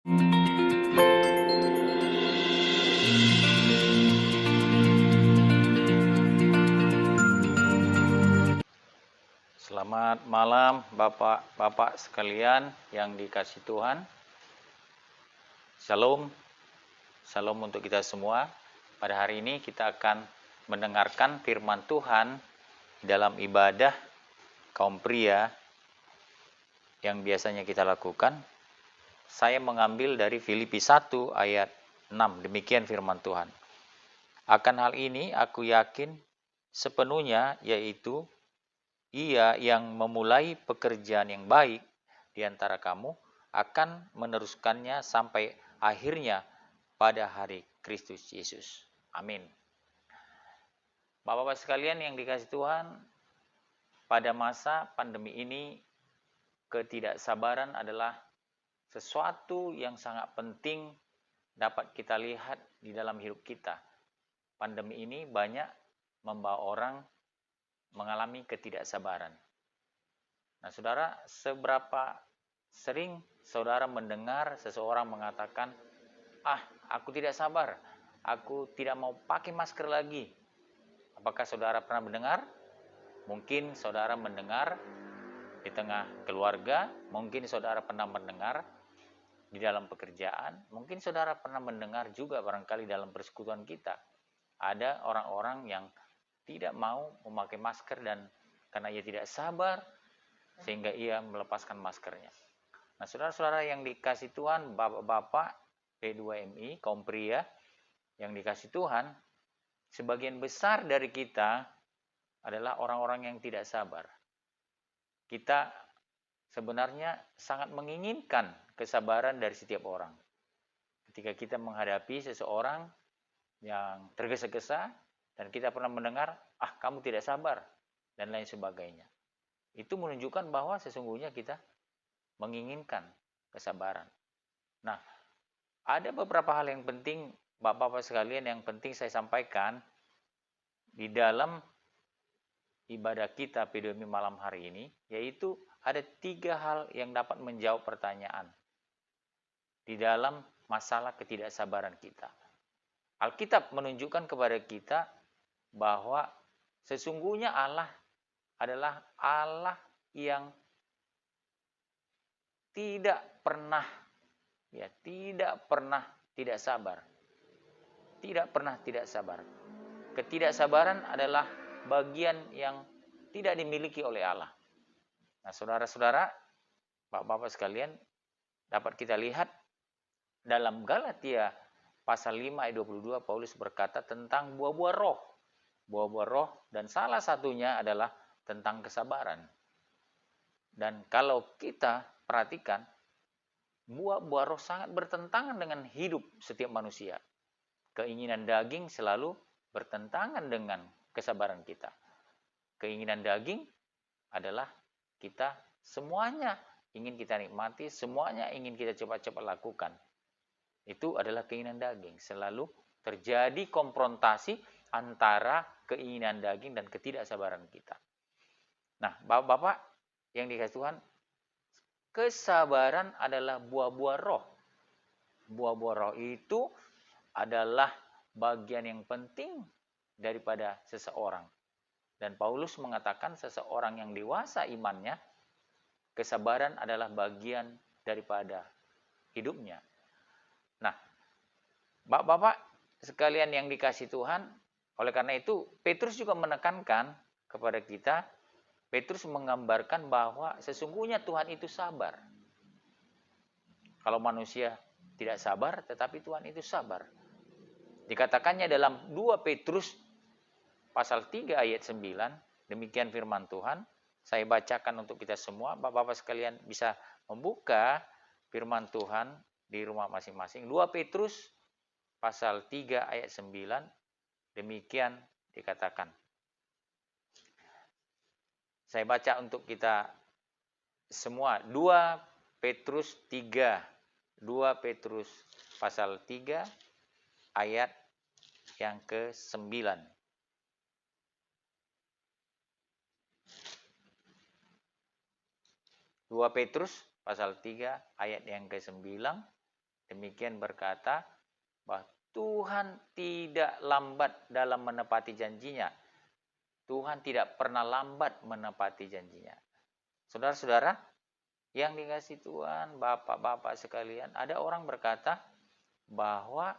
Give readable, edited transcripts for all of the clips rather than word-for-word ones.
Selamat malam Bapak-Bapak sekalian yang dikasihi Tuhan. Shalom, shalom untuk kita semua. Pada hari ini kita akan mendengarkan firman Tuhan dalam ibadah kaum pria yang biasanya kita lakukan. Saya mengambil dari Filipi 1 ayat 6, demikian firman Tuhan. Akan hal ini aku yakin sepenuhnya, yaitu Ia yang memulai pekerjaan yang baik di antara kamu akan meneruskannya sampai akhirnya pada hari Kristus Yesus. Amin. Bapak-bapak sekalian yang dikasihi Tuhan, pada masa pandemi ini ketidaksabaran adalah sesuatu yang sangat penting dapat kita lihat di dalam hidup kita. Pandemi ini banyak membawa orang mengalami ketidaksabaran. Nah, saudara, seberapa sering saudara mendengar seseorang mengatakan, aku tidak sabar, aku tidak mau pakai masker lagi. Apakah saudara pernah mendengar? Mungkin saudara mendengar di tengah keluarga, mungkin saudara pernah mendengar di dalam pekerjaan, mungkin saudara pernah mendengar juga barangkali dalam persekutuan kita. Ada orang-orang yang tidak mau memakai masker dan karena ia tidak sabar sehingga ia melepaskan maskernya. Nah, saudara-saudara yang dikasihi Tuhan, bapak-bapak P2MI, kaum pria yang dikasihi Tuhan, sebagian besar dari kita adalah orang-orang yang tidak sabar. Kita sebenarnya sangat menginginkan kesabaran dari setiap orang. Ketika kita menghadapi seseorang yang tergesa-gesa, dan kita pernah mendengar, kamu tidak sabar, dan lain sebagainya. Itu menunjukkan bahwa sesungguhnya kita menginginkan kesabaran. Nah, ada beberapa hal yang penting, Bapak-Bapak sekalian, yang penting saya sampaikan di dalam ibadah kita P2MI malam hari ini, yaitu ada 3 hal yang dapat menjawab pertanyaan di dalam masalah ketidaksabaran kita. Alkitab menunjukkan kepada kita bahwa sesungguhnya Allah adalah Allah yang tidak pernah tidak sabar. Tidak pernah tidak sabar. Ketidaksabaran adalah bagian yang tidak dimiliki oleh Allah. Nah, saudara-saudara, Bapak-bapak sekalian, dapat kita lihat dalam Galatia pasal 5 ayat 22, Paulus berkata tentang buah-buah roh. Buah-buah roh, dan salah satunya adalah tentang kesabaran. Dan kalau kita perhatikan, buah-buah roh sangat bertentangan dengan hidup setiap manusia. Keinginan daging selalu bertentangan dengan kesabaran kita. Keinginan daging adalah kita semuanya ingin kita nikmati, semuanya ingin kita cepat-cepat lakukan. Itu adalah keinginan daging. Selalu terjadi konfrontasi antara keinginan daging dan ketidaksabaran kita. Nah, Bapak-bapak yang dikasihi Tuhan, kesabaran adalah buah-buah roh. Buah-buah roh itu adalah bagian yang penting daripada seseorang. Dan Paulus mengatakan seseorang yang dewasa imannya, kesabaran adalah bagian daripada hidupnya. Nah, Bapak-bapak sekalian yang dikasihi Tuhan, oleh karena itu Petrus juga menekankan kepada kita, Petrus menggambarkan bahwa sesungguhnya Tuhan itu sabar. Kalau manusia tidak sabar, tetapi Tuhan itu sabar. Dikatakannya dalam 2 Petrus pasal 3 ayat 9, demikian firman Tuhan. Saya bacakan untuk kita semua, Bapak-bapak sekalian bisa membuka firman Tuhan di rumah masing-masing. 2 Petrus pasal 3 ayat 9, demikian dikatakan. Saya baca untuk kita semua. 2 Petrus 3. 2 Petrus pasal 3 ayat yang ke-9. 2 Petrus pasal 3 ayat yang ke-9. demikian berkata bahwa Tuhan tidak lambat dalam menepati janjinya. Tuhan tidak pernah lambat menepati janjinya. Saudara-saudara yang dikasihi Tuhan, bapak-bapak sekalian, ada orang berkata bahwa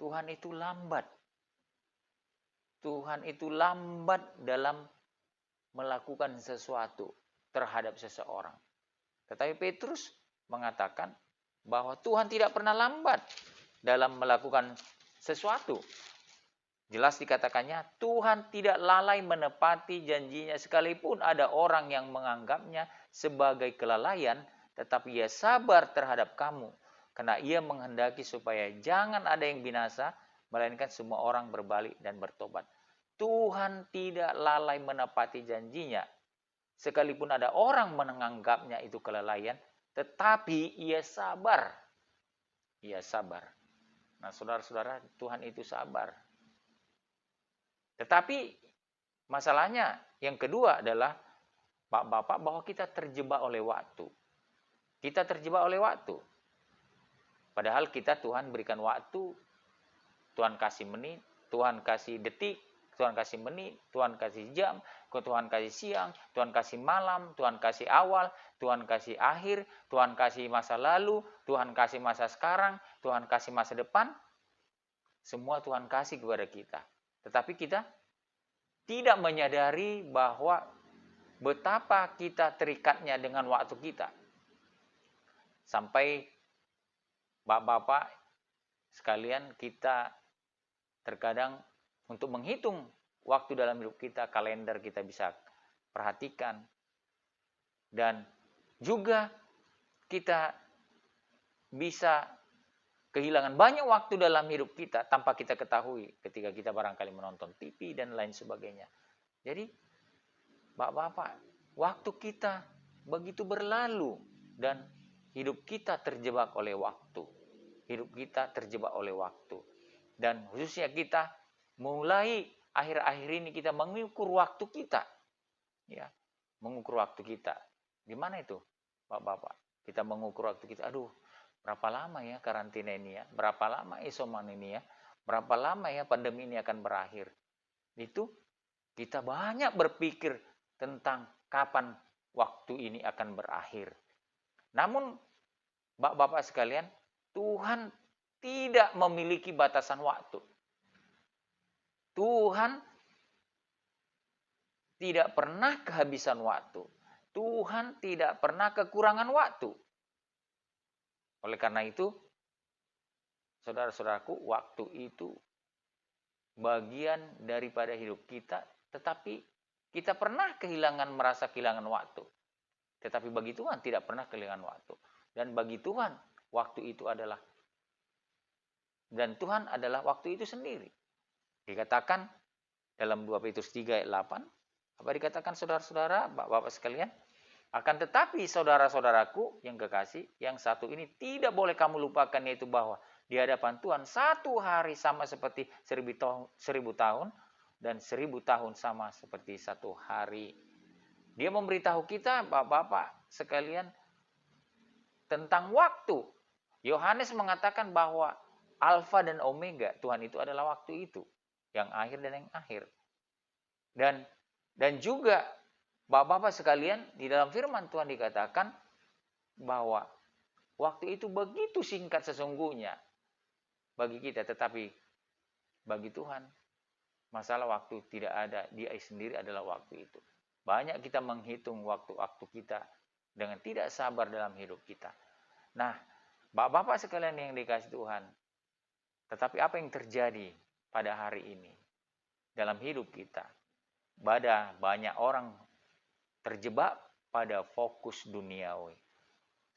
Tuhan itu lambat. Tuhan itu lambat dalam melakukan sesuatu terhadap seseorang. Tetapi Petrus mengatakan bahwa Tuhan tidak pernah lambat dalam melakukan sesuatu. Jelas dikatakannya, Tuhan tidak lalai menepati janjinya sekalipun ada orang yang menganggapnya sebagai kelalaian, tetapi ia sabar terhadap kamu, karena ia menghendaki supaya jangan ada yang binasa, melainkan semua orang berbalik dan bertobat. Tuhan tidak lalai menepati janjinya, sekalipun ada orang menganggapnya itu kelalaian, tetapi ia sabar. Ia sabar. Nah, saudara-saudara, Tuhan itu sabar. Tetapi masalahnya yang kedua adalah Bapak-bapak bahwa kita terjebak oleh waktu. Kita terjebak oleh waktu. Padahal kita Tuhan berikan waktu, Tuhan kasih menit, Tuhan kasih detik, Tuhan kasih menit, Tuhan kasih jam, Tuhan kasih siang, Tuhan kasih malam, Tuhan kasih awal, Tuhan kasih akhir, Tuhan kasih masa lalu, Tuhan kasih masa sekarang, Tuhan kasih masa depan. Semua Tuhan kasih kepada kita. Tetapi kita tidak menyadari bahwa betapa kita terikatnya dengan waktu kita. Sampai bapak-bapak sekalian, kita terkadang untuk menghitung waktu dalam hidup kita, kalender kita bisa perhatikan. Dan juga kita bisa kehilangan banyak waktu dalam hidup kita tanpa kita ketahui ketika kita barangkali menonton TV dan lain sebagainya. Jadi, Bapak-bapak, waktu kita begitu berlalu dan hidup kita terjebak oleh waktu. Hidup kita terjebak oleh waktu. Dan khususnya kita mulai akhir-akhir ini kita mengukur waktu kita. Ya, mengukur waktu kita. Gimana itu, Bapak-bapak? Kita mengukur waktu kita. Aduh, berapa lama ya karantina ini ya? Berapa lama isoman ini ya? Berapa lama ya pandemi ini akan berakhir? Itu kita banyak berpikir tentang kapan waktu ini akan berakhir. Namun, Bapak-bapak sekalian, Tuhan tidak memiliki batasan waktu. Tuhan tidak pernah kehabisan waktu. Tuhan tidak pernah kekurangan waktu. Oleh karena itu, saudara-saudaraku, waktu itu bagian daripada hidup kita, tetapi kita pernah merasa kehilangan waktu. Tetapi bagi Tuhan tidak pernah kehilangan waktu. Dan bagi Tuhan, waktu itu adalah, dan Tuhan adalah waktu itu sendiri. Dikatakan dalam 2 Petrus 3 ayat 8, apa dikatakan saudara-saudara, bapak-bapak sekalian? Akan tetapi saudara-saudaraku yang kekasih, yang satu ini tidak boleh kamu lupakan, yaitu bahwa di hadapan Tuhan satu hari sama seperti 1000 tahun, dan 1000 tahun sama seperti satu hari. Dia memberitahu kita, bapak-bapak sekalian, tentang waktu. Yohanes mengatakan bahwa Alfa dan Omega, Tuhan itu adalah waktu itu, yang akhir dan yang akhir. Dan juga bapak-bapak sekalian, di dalam firman Tuhan dikatakan bahwa waktu itu begitu singkat sesungguhnya bagi kita, tetapi bagi Tuhan masalah waktu tidak ada, Dia sendiri adalah waktu itu. Banyak kita menghitung waktu-waktu kita dengan tidak sabar dalam hidup kita. Nah, bapak-bapak sekalian yang dikasihi Tuhan, tetapi apa yang terjadi pada hari ini dalam hidup kita? Banyak orang terjebak pada fokus duniawi.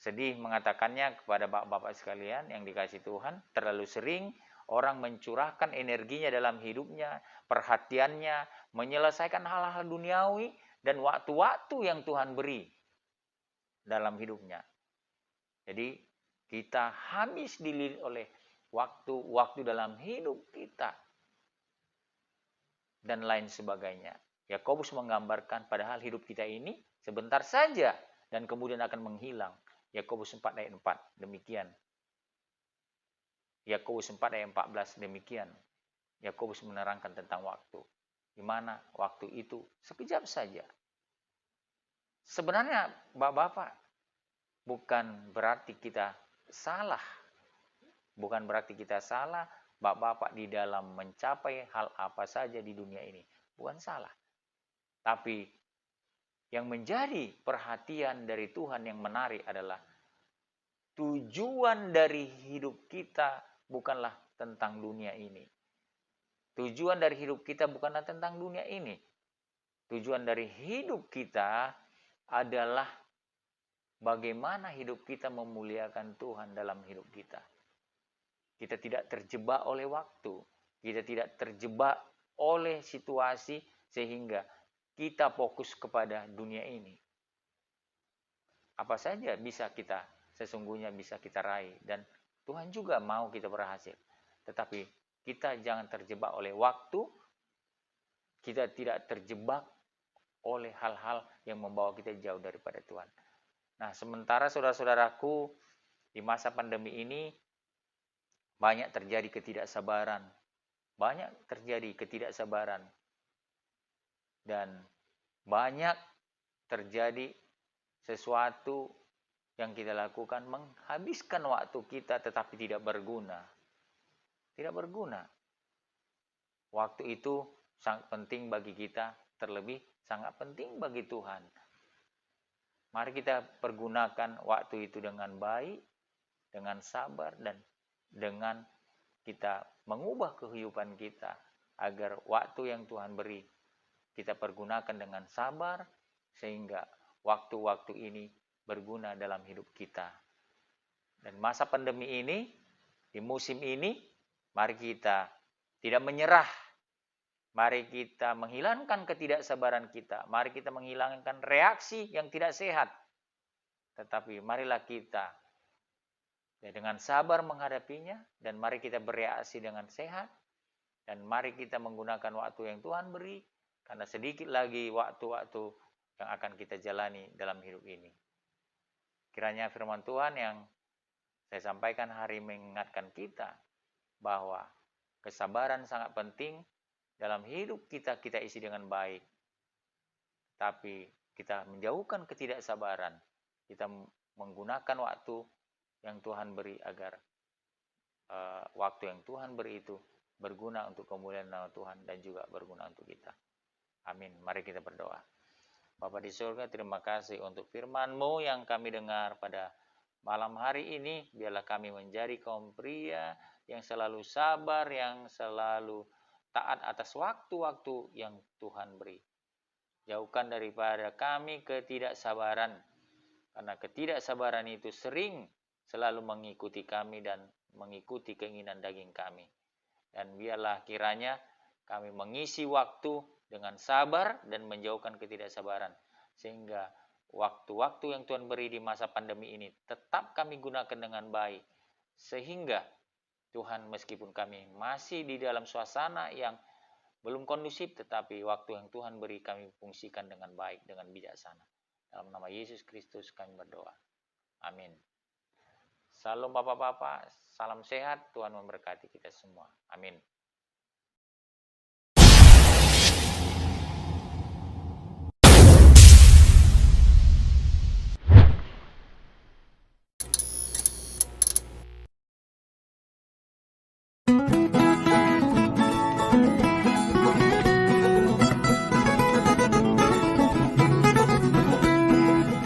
Sedih mengatakannya kepada bapak-bapak sekalian yang dikasihi Tuhan, terlalu sering orang mencurahkan energinya dalam hidupnya, perhatiannya, menyelesaikan hal-hal duniawi dan waktu-waktu yang Tuhan beri dalam hidupnya. Jadi kita habis dililit oleh waktu-waktu dalam hidup kita dan lain sebagainya. Yakobus menggambarkan padahal hidup kita ini sebentar saja dan kemudian akan menghilang. Yakobus 4 ayat 4, demikian Yakobus 4 ayat 14 demikian. Yakobus menerangkan tentang waktu. Di mana waktu itu sekejap saja. Sebenarnya Bapak-bapak, bukan berarti kita salah. Bukan berarti kita salah, Bapak-bapak di dalam mencapai hal apa saja di dunia ini. Bukan salah. Tapi yang menjadi perhatian dari Tuhan yang menarik adalah tujuan dari hidup kita bukanlah tentang dunia ini. Tujuan dari hidup kita bukanlah tentang dunia ini. Tujuan dari hidup kita adalah bagaimana hidup kita memuliakan Tuhan dalam hidup kita. Kita tidak terjebak oleh waktu. Kita tidak terjebak oleh situasi sehingga kita fokus kepada dunia ini. Apa saja sesungguhnya bisa kita raih. Dan Tuhan juga mau kita berhasil. Tetapi kita jangan terjebak oleh waktu. Kita tidak terjebak oleh hal-hal yang membawa kita jauh daripada Tuhan. Nah, sementara saudara-saudaraku, di masa pandemi ini, banyak terjadi ketidaksabaran. Dan banyak terjadi sesuatu yang kita lakukan menghabiskan waktu kita tetapi tidak berguna. Tidak berguna. Waktu itu sangat penting bagi kita, terlebih sangat penting bagi Tuhan. Mari kita pergunakan waktu itu dengan baik, dengan sabar, dan dengan kita mengubah kehidupan kita agar waktu yang Tuhan beri kita pergunakan dengan sabar sehingga waktu-waktu ini berguna dalam hidup kita. Dan masa pandemi ini, di musim ini, mari kita tidak menyerah. Mari kita menghilangkan ketidaksabaran kita. Mari kita menghilangkan reaksi yang tidak sehat. Tetapi marilah kita dengan sabar menghadapinya, dan mari kita bereaksi dengan sehat, dan mari kita menggunakan waktu yang Tuhan beri, karena sedikit lagi waktu-waktu yang akan kita jalani dalam hidup ini. Kiranya firman Tuhan yang saya sampaikan hari mengingatkan kita bahwa kesabaran sangat penting dalam hidup kita isi dengan baik. Tapi kita menjauhkan ketidaksabaran, kita menggunakan waktu yang Tuhan beri agar waktu yang Tuhan beri itu berguna untuk kemuliaan nama Tuhan dan juga berguna untuk kita. Amin. Mari kita berdoa. Bapa di surga, terima kasih untuk firman-Mu yang kami dengar pada malam hari ini. Biarlah kami menjadi kaum pria yang selalu sabar, yang selalu taat atas waktu-waktu yang Tuhan beri. Jauhkan daripada kami ketidaksabaran, karena ketidaksabaran itu sering selalu mengikuti kami dan mengikuti keinginan daging kami. Dan biarlah kiranya kami mengisi waktu dengan sabar dan menjauhkan ketidaksabaran. Sehingga waktu-waktu yang Tuhan beri di masa pandemi ini tetap kami gunakan dengan baik. Sehingga Tuhan, meskipun kami masih di dalam suasana yang belum kondusif, tetapi waktu yang Tuhan beri kami fungsikan dengan baik, dengan bijaksana. Dalam nama Yesus Kristus kami berdoa. Amin. Salam Bapak-bapak, salam sehat, Tuhan memberkati kita semua. Amin.